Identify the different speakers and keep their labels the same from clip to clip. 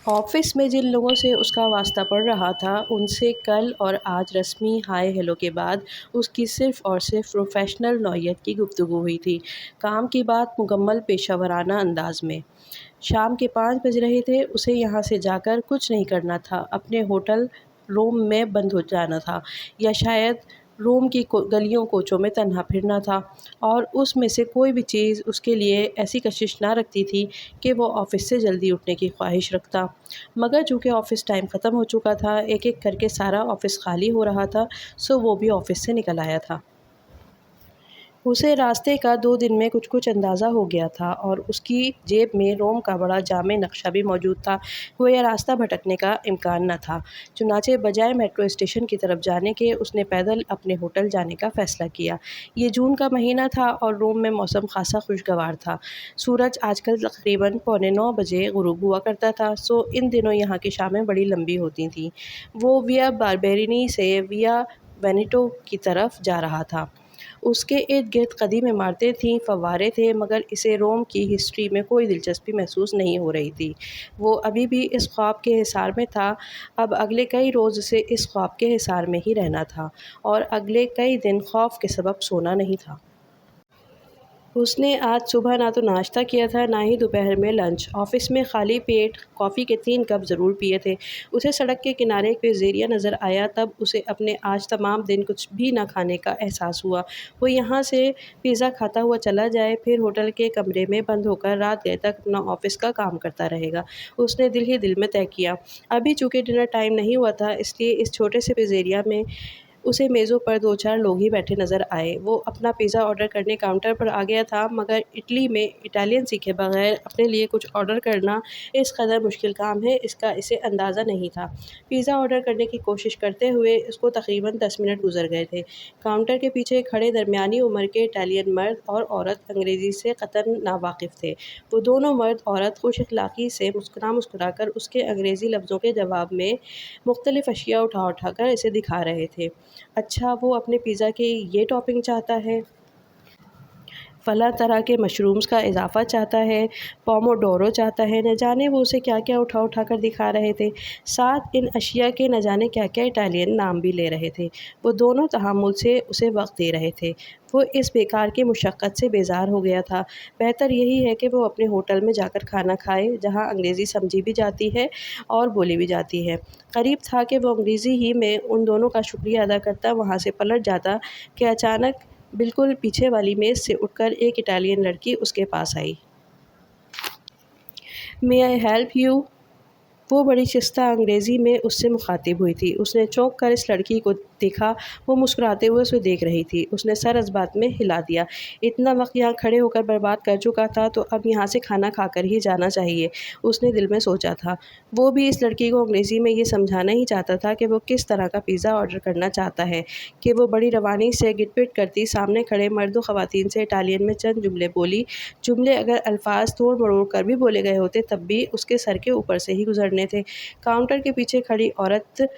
Speaker 1: Office में जिन लोगों से उसका वास्ता पड़ रहा था उनसे कल और आज रस्मी हाय हेलो के बाद उसकी सिर्फ़ और सिर्फ प्रोफेशनल नौयत की गुफ्तगू हुई थी। काम की बात मुकम्मल पेशेवराना अंदाज में। शाम के 5 बज रहे थे। उसे यहाँ से जाकर कुछ नहीं करना था, अपने होटल रूम में बंद हो जाना था, या शायद रोम की गलियों कोचों में तन्हा फिरना था। और उसमें से कोई भी चीज़ उसके लिए ऐसी कशिश ना रखती थी कि वो ऑफ़िस से जल्दी उठने की ख्वाहिश रखता। मगर चूँकि ऑफ़िस टाइम ख़त्म हो चुका था, एक-एक करके सारा ऑफ़िस खाली हो रहा था, सो वो भी ऑफ़िस से निकल आया था। उसे रास्ते का 2 दिन में कुछ-कुछ अंदाज़ा हो गया था और उसकी जेब में रोम का बड़ा जामे नक्शा भी मौजूद था। गोया रास्ता भटकने का इम्कान न था। चुनांचे बजाय मेट्रो स्टेशन की तरफ जाने के उसने पैदल अपने होटल जाने का फ़ैसला किया। ये जून का महीना था और रोम में मौसम ख़ासा खुशगवार था। सूरज आजकल तकरीबन पौने 9 बजे गुरूब हुआ करता था, सो इन दिनों यहाँ की शामें बड़ी लंबी होती थीं। वो विया बार्बेरिनी से विया वेनेटो की तरफ जा रहा था। उसके इर्द-गिर्द कदीम इमारतें थीं, फव्वारे थे, मगर इसे रोम की हिस्ट्री में कोई दिलचस्पी महसूस नहीं हो रही थी। वो अभी भी इस ख्वाब के हिसार में था। अब अगले कई रोज़ उसे इस ख्वाब के हिसार में ही रहना था और अगले कई दिन खौफ के सबब सोना नहीं था। उसने आज सुबह ना तो नाश्ता किया था, ना ही दोपहर में लंच। ऑफ़िस में खाली पेट कॉफ़ी के 3 कप ज़रूर पिए थे। उसे सड़क के किनारे एक पिज़्ज़ेरिया नज़र आया, तब उसे अपने आज तमाम दिन कुछ भी ना खाने का एहसास हुआ। वो यहाँ से पिज़्ज़ा खाता हुआ चला जाए, फिर होटल के कमरे में बंद होकर रात गए तक अपना ऑफ़िस का काम करता रहेगा। उसने दिल ही दिल में तय किया। अभी चूँकि डिनर टाइम नहीं हुआ था, इसलिए इस छोटे से पिज़्ज़ेरिया में उसे मेज़ों पर 2-4 लोग ही बैठे नज़र आए। वो अपना पिज़्ज़ा ऑर्डर करने काउंटर पर आ गया था, मगर इटली में इटालियन सीखे बगैर अपने लिए कुछ ऑर्डर करना इस कदर मुश्किल काम है, इसका इसे अंदाज़ा नहीं था। पिज़्ज़ा ऑर्डर करने की कोशिश करते हुए उसको तकरीबन 10 मिनट गुज़र गए थे। काउंटर के पीछे खड़े दरमियानी उम्र के इटालियन मर्द और औरत अंग्रेज़ी से कतई नावाकिफ़ थे। वो दोनों मर्द औरत खुश अखलाक़ी से मुस्कुरा कर उसके अंग्रेज़ी लफ्ज़ों के जवाब में मुख्तलिफ़ अशिया उठा कर इसे दिखा रहे थे। अच्छा, वो अपने पिज़्ज़ा की ये टॉपिंग चाहता है, फलाँ तरह के मशरूम्स का इज़ाफ़ा चाहता है, पोमोडोरो चाहता है, न जाने वो उसे क्या-क्या उठा कर दिखा रहे थे। साथ इन अशिया के न जाने क्या-क्या इटालियन नाम भी ले रहे थे। वो दोनों तहम्मुल से उसे वक़्त दे रहे थे। वो इस बेकार की मुशक्क़त से बेज़ार हो गया था। बेहतर यही है कि वो अपने होटल में जाकर खाना खाए, जहाँ अंग्रेज़ी समझी भी जाती है और बोली भी जाती है। क़रीब था कि वो अंग्रेज़ी ही में उन दोनों का शुक्रिया अदा करता वहाँ से पलट जाता कि अचानक बिल्कुल पीछे वाली मेज़ से उठकर एक इटालियन लड़की उसके पास आई। "मे आई हेल्प यू?" वो बड़ी शिस्ता अंग्रेज़ी में उससे मुखातिब हुई थी। उसने चौंक कर इस लड़की को देखा। वो मुस्कुराते हुए उसे देख रही थी। उसने सर इस बात में हिला दिया। इतना वक़्त यहाँ खड़े होकर बर्बाद कर चुका था, तो अब यहाँ से खाना खाकर ही जाना चाहिए, उसने दिल में सोचा था। वो भी इस लड़की को अंग्रेज़ी में ये समझाना ही चाहता था कि वो किस तरह का पिज़्ज़ा ऑर्डर करना चाहता है, कि वो बड़ी रवानी से गिट-पिट करती सामने खड़े मर्द व ख़वातीन से इटालियन में चंद जुमले बोली। जुमले अगर अल्फ़ाज़ तोड़-मरोड़ कर भी बोले गए होते, तब भी उसके सर के ऊपर से ही गुज़रने थे। काउंटर के पीछे खड़ी औरत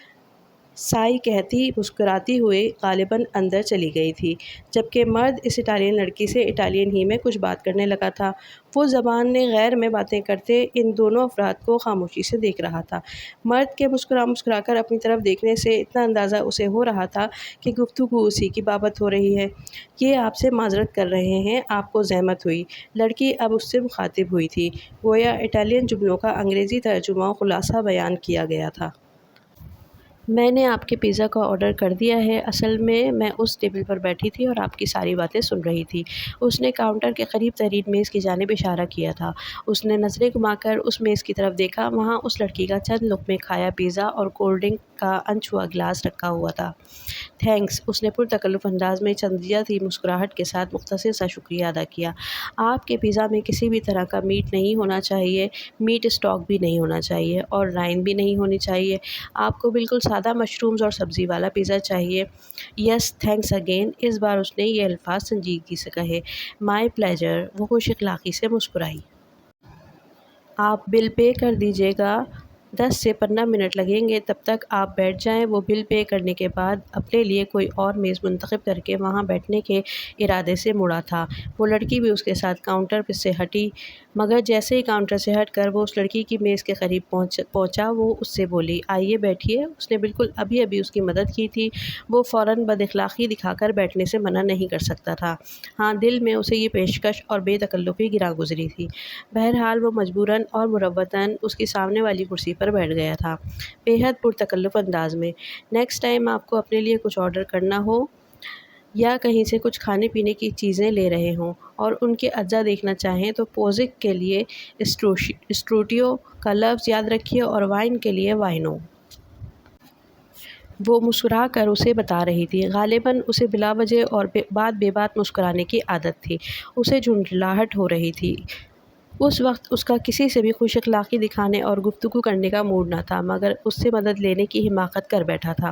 Speaker 1: साई कहती मुस्कुराती हुई ग़ालिबन अंदर चली गई थी, जबकि मर्द इस इटालियन लड़की से इटालियन ही में कुछ बात करने लगा था। वो ज़बान गैर में बातें करते इन दोनों अफ़राद को ख़ामोशी से देख रहा था। मर्द के मुस्कुरा कर अपनी तरफ देखने से इतना अंदाज़ा उसे हो रहा था कि गुफ्तगू उसी की बाबत हो रही है। "ये आपसे माज़रत कर रहे हैं, आपको ज़हमत हुई।" लड़की अब उससे मुखातिब हुई थी। गोया इटालियन जुमलों का अंग्रेज़ी तर्जुमा व ख़ुलासा बयान किया गया था। "मैंने आपके पिज़्ज़ा का ऑर्डर कर दिया है। असल में मैं उस टेबल पर बैठी थी और आपकी सारी बातें सुन रही थी।" उसने काउंटर के करीब तरीन मेज़ की जानिब इशारा किया था। उसने नज़रें घुमाकर उस मेज़ की तरफ देखा। वहाँ उस लड़की का चंद लुक़मे खाया पिज़्ज़ा और कोल्ड ड्रिंक का अनछुआ गिलास रखा हुआ था। "थैंक्स," उसने पुरतकल्लुफ़ अंदाज़ में चंदिया सी मुस्कुराहट के साथ मुख्तसर सा शुक्रिया अदा किया। "आपके पिज़्ज़ा में किसी भी तरह का मीट नहीं होना चाहिए, मीट स्टॉक भी नहीं होना चाहिए और राइन भी नहीं होनी चाहिए। आपको बिल्कुल सादा मशरूम्स और सब्ज़ी वाला पिज़्ज़ा चाहिए।" "Yes, thanks again." इस बार उसने ये अल्फ़ाज़ संजीदगी से कहे। "माय प्लेज़र," वो खुश इख़लाक़ी से मुस्कुराई। "आप बिल पे कर दीजिएगा।" 10 سے 15 منٹ لگیں گے، تب تک آپ بیٹھ جائیں۔ وہ بل پے کرنے کے بعد اپنے لیے کوئی اور میز منتخب کر کے وہاں بیٹھنے کے ارادے سے مڑا تھا۔ وہ لڑکی بھی اس کے ساتھ کاؤنٹر سے ہٹی، مگر جیسے ہی کاؤنٹر سے ہٹ کر وہ اس لڑکی کی میز کے قریب پہنچا، وہ اس سے بولی، آئیے بیٹھیے۔ اس نے بالکل ابھی اس کی مدد کی تھی، وہ فوراً بد اخلاقی دکھا کر بیٹھنے سے منع نہیں کر سکتا تھا۔ ہاں، دل میں اسے یہ پیشکش اور بے تکلفی گراں گزری تھی۔ بہرحال وہ مجبوراً اور مربتاً اس کی سامنے والی کرسی پر بیٹھ گیا تھا، بے حد پرتکلف انداز میں۔ نیکسٹ ٹائم آپ کو اپنے لیے کچھ آرڈر کرنا ہو یا کہیں سے کچھ کھانے پینے کی چیزیں لے رہے ہوں اور ان کے اجزا دیکھنا چاہیں تو پوزک کے لیے اسٹروٹیو کا لفظ یاد رکھیے اور وائن کے لیے وائنو۔ وہ مسکرا کر اسے بتا رہی تھی۔ غالباً اسے بلا وجہ اور بے بات مسکرانے کی عادت تھی۔ اسے جھنجھلاہٹ ہو رہی تھی۔ اس وقت اس کا کسی سے بھی خوش اخلاقی دکھانے اور گفتگو کرنے کا موڈ نہ تھا، مگر اس سے مدد لینے کی حماقت کر بیٹھا تھا۔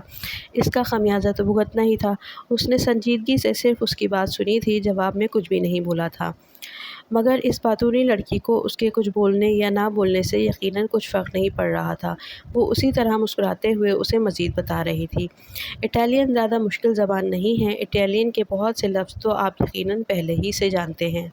Speaker 1: اس کا خمیازہ تو بھگتنا ہی تھا۔ اس نے سنجیدگی سے صرف اس کی بات سنی تھی، جواب میں کچھ بھی نہیں بولا تھا، مگر اس باتونی لڑکی کو اس کے کچھ بولنے یا نہ بولنے سے یقیناً کچھ فرق نہیں پڑ رہا تھا۔ وہ اسی طرح مسکراتے ہوئے اسے مزید بتا رہی تھی، اٹالین زیادہ مشکل زبان نہیں ہے۔ اٹالین کے بہت سے لفظ تو آپ یقیناً پہلے ہی سے جانتے ہیں۔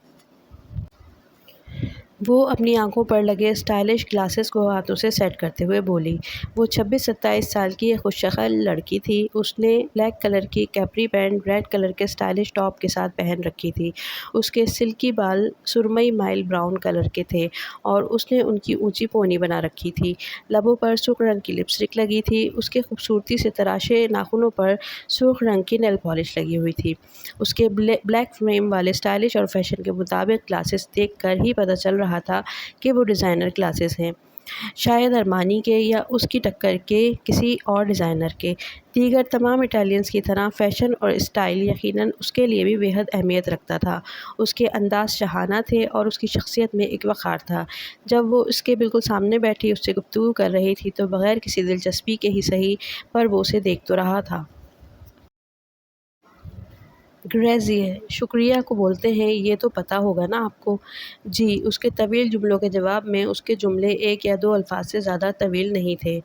Speaker 1: وہ اپنی آنکھوں پر لگے اسٹائلش گلاسز کو ہاتھوں سے سیٹ کرتے ہوئے بولی۔ وہ 26-27 سال کی ایک خوش شکل لڑکی تھی۔ اس نے بلیک کلر کی کیپری پینٹ ریڈ کلر کے اسٹائلش ٹاپ کے ساتھ پہن رکھی تھی۔ اس کے سلکی بال سرمئی مائل براؤن کلر کے تھے اور اس نے ان کی اونچی پونی بنا رکھی تھی۔ لبوں پر سرخ رنگ کی لپسٹک لگی تھی۔ اس کے خوبصورتی سے تراشے ناخنوں پر سرخ رنگ کی نیل پالش لگی ہوئی تھی۔ اس کے بلیک فریم والے اسٹائلش اور فیشن کے مطابق گلاسز دیکھ کر ہی پتہ چل رہا تھا کہ وہ ڈیزائنر گلاسز ہیں، شاید ارمانی کے یا اس کی ٹکر کے کسی اور ڈیزائنر کے۔ دیگر تمام اٹالینز کی طرح فیشن اور اسٹائل یقیناً اس کے لیے بھی بے حد اہمیت رکھتا تھا۔ اس کے انداز شاہانہ تھے اور اس کی شخصیت میں ایک وقار تھا۔ جب وہ اس کے بالکل سامنے بیٹھی اس سے گفتگو کر رہی تھی تو بغیر کسی دلچسپی کے ہی صحیح، پر وہ اسے دیکھ تو رہا تھا۔ گریزیے شکریہ کو بولتے ہیں، یہ تو پتہ ہوگا نا آپ کو؟ جی۔ اس کے طویل جملوں کے جواب میں اس کے جملے 1 یا 2 الفاظ سے زیادہ طویل نہیں تھے۔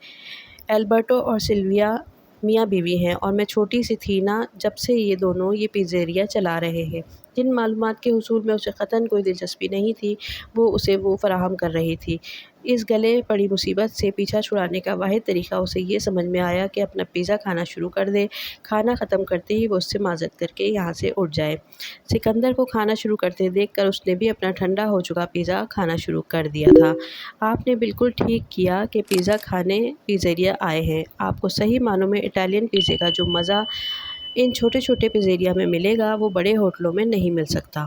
Speaker 1: البرٹو اور سلویا میاں بیوی ہیں اور میں چھوٹی سی تھی نا جب سے یہ دونوں یہ پیزیریا چلا رہے ہیں۔ جن معلومات کے حصول میں اسے قطعاً کوئی دلچسپی نہیں تھی، اسے وہ فراہم کر رہی تھی۔ اس گلے پڑی مصیبت سے پیچھا چھڑانے کا واحد طریقہ اسے یہ سمجھ میں آیا کہ اپنا پیزا کھانا شروع کر دے۔ کھانا ختم کرتے ہی وہ اس سے معذرت کر کے یہاں سے اٹھ جائے۔ سکندر کو کھانا شروع کرتے دیکھ کر اس نے بھی اپنا ٹھنڈا ہو چکا پیزا کھانا شروع کر دیا تھا۔ آپ نے بالکل ٹھیک کیا کہ پیزا کھانے پیزیریا آئے ہیں۔ آپ کو صحیح معنوں میں اٹالین پیزے کا جو مزہ ان چھوٹے چھوٹے پیزیریا میں ملے گا، وہ بڑے ہوٹلوں میں نہیں مل سکتا۔